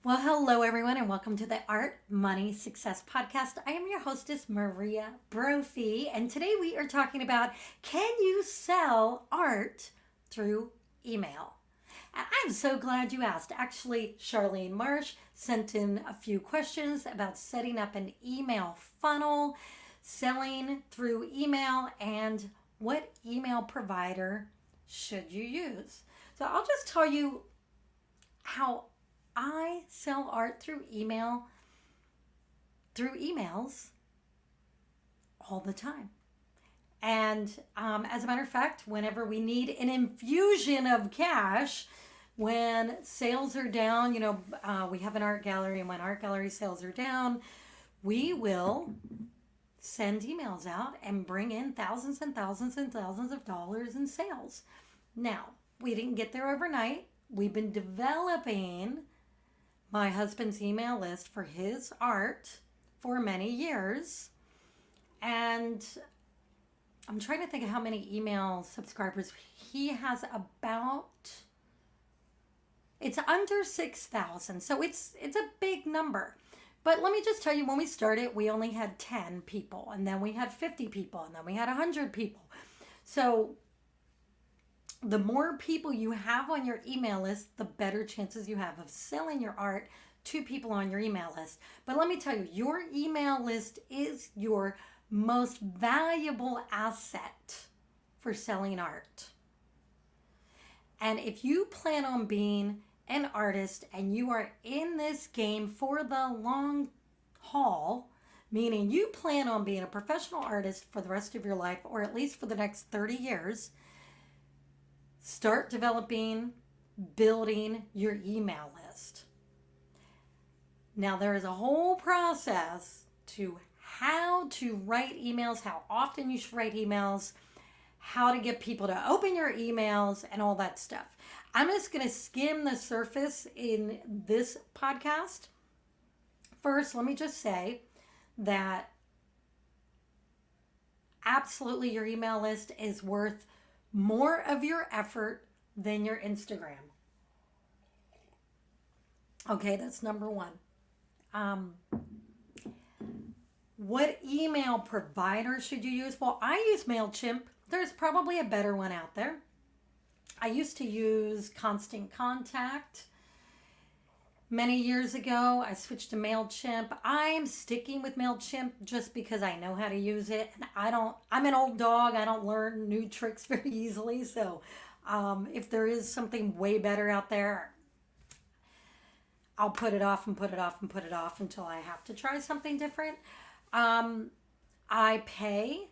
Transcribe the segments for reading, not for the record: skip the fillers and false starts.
Well, hello everyone, and welcome to the Art, Money, Success podcast. I am your hostess, Maria Brophy, and today we are talking about can you sell art through email? And I'm so glad you asked. Actually, Charlene Marsh sent in a few questions about setting up an email funnel, selling through email, and what email provider should you use. So I'll just tell you how I sell art through emails all the time. And as a matter of fact, whenever we need an infusion of cash, when sales are down, we have an art gallery, and when art gallery sales are down, we will send emails out and bring in thousands and thousands and thousands of dollars in sales. Now, we didn't get there overnight. We've been developing my husband's email list for his art for many years. And I'm trying to think of how many email subscribers he has. It's under 6,000. So it's a big number. But let me just tell you, when we started, we only had 10 people, and then we had 50 people, and then we had 100 people. So the more people you have on your email list, the better chances you have of selling your art to people on your email list. But let me tell you, your email list is your most valuable asset for selling art. And if you plan on being an artist and you are in this game for the long haul, meaning you plan on being a professional artist for the rest of your life, or at least for the next 30 years, start building your email list. Now, there is a whole process to how to write emails, how often you should write emails, how to get people to open your emails, and all that stuff. I'm just going to skim the surface in this podcast. First, let me just say that absolutely your email list is worth more of your effort than your Instagram. Okay, that's number one. What email provider should you use? Well, I use MailChimp. There's probably a better one out there. I used to use Constant Contact. Many years ago, I switched to MailChimp. I'm sticking with MailChimp just because I know how to use it. And I'm an old dog. I don't learn new tricks very easily. So if there is something way better out there, I'll put it off and put it off and put it off until I have to try something different. I pay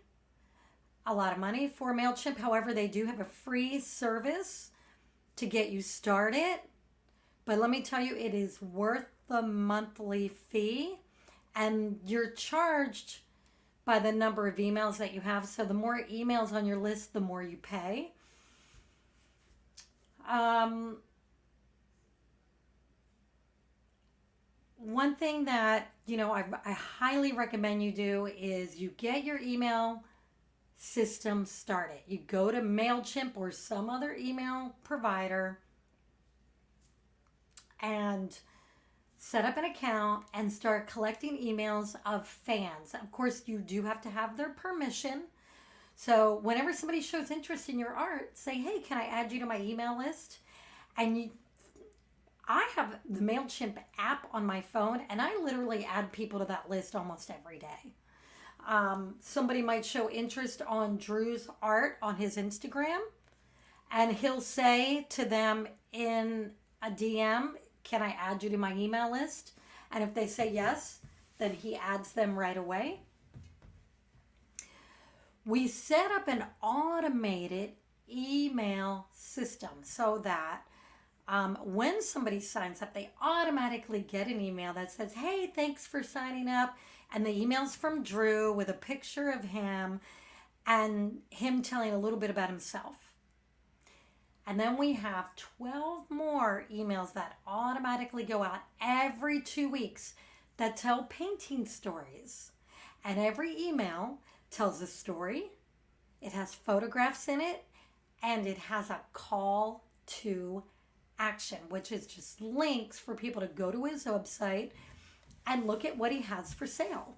a lot of money for MailChimp. However, they do have a free service to get you started. But let me tell you, it is worth the monthly fee, and you're charged by the number of emails that you have. So the more emails on your list, the more you pay. One thing that, I highly recommend you do is you get your email system started. You go to MailChimp or some other email provider and set up an account and start collecting emails of fans. Of course, you do have to have their permission. So whenever somebody shows interest in your art, say, hey, can I add you to my email list? And I have the MailChimp app on my phone, and I literally add people to that list almost every day. Somebody might show interest on Drew's art on his Instagram, and he'll say to them in a DM, can I add you to my email list? And if they say yes, then he adds them right away. We set up an automated email system so that when somebody signs up, they automatically get an email that says, hey, thanks for signing up. And the email's from Drew with a picture of him and him telling a little bit about himself. And then we have 12 more emails that automatically go out every 2 weeks that tell painting stories. And every email tells a story, it has photographs in it, and it has a call to action, which is just links for people to go to his website and look at what he has for sale.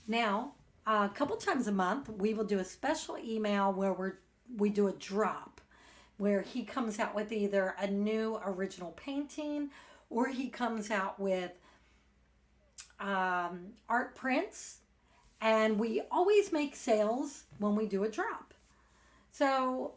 Now, a couple times a month, we will do a special email where we do a drop where he comes out with either a new original painting or he comes out with art prints. And we always make sales when we do a drop. So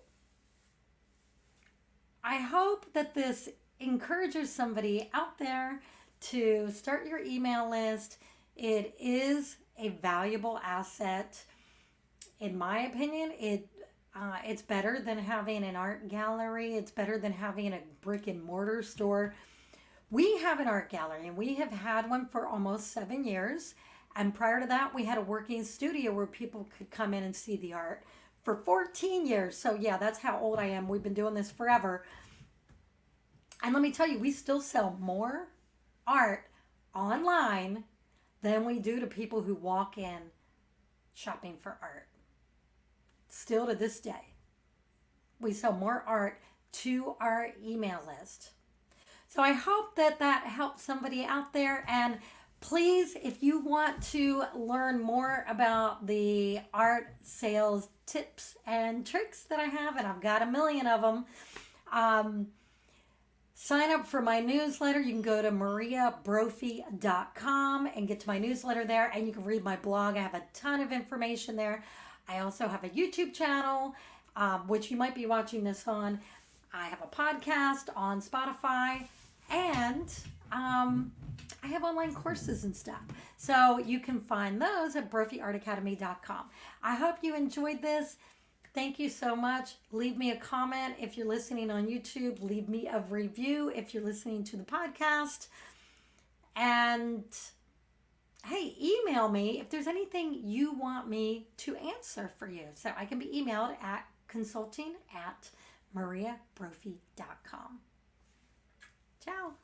I hope that this encourages somebody out there to start your email list. It is a valuable asset. In my opinion, it's better than having an art gallery. It's better than having a brick and mortar store. We have an art gallery, and we have had one for almost 7 years. And prior to that, we had a working studio where people could come in and see the art for 14 years. So yeah, that's how old I am. We've been doing this forever. And let me tell you, we still sell more art online than we do to people who walk in shopping for art. Still to this day, we sell more art to our email list. So I hope that helps somebody out there. And please, if you want to learn more about the art sales tips and tricks that I have, and I've got a million of them, sign up for my newsletter. You can go to mariabrophy.com and get to my newsletter there, and you can read my blog. I have a ton of information there. I also have a YouTube channel, which you might be watching this on. I have a podcast on Spotify, and I have online courses and stuff. So you can find those at brophyartacademy.com. I hope you enjoyed this. Thank you so much. Leave me a comment if you're listening on YouTube. Leave me a review if you're listening to the podcast. And hey, email me if there's anything you want me to answer for you. So I can be emailed at consulting@mariabrophy.com. Ciao.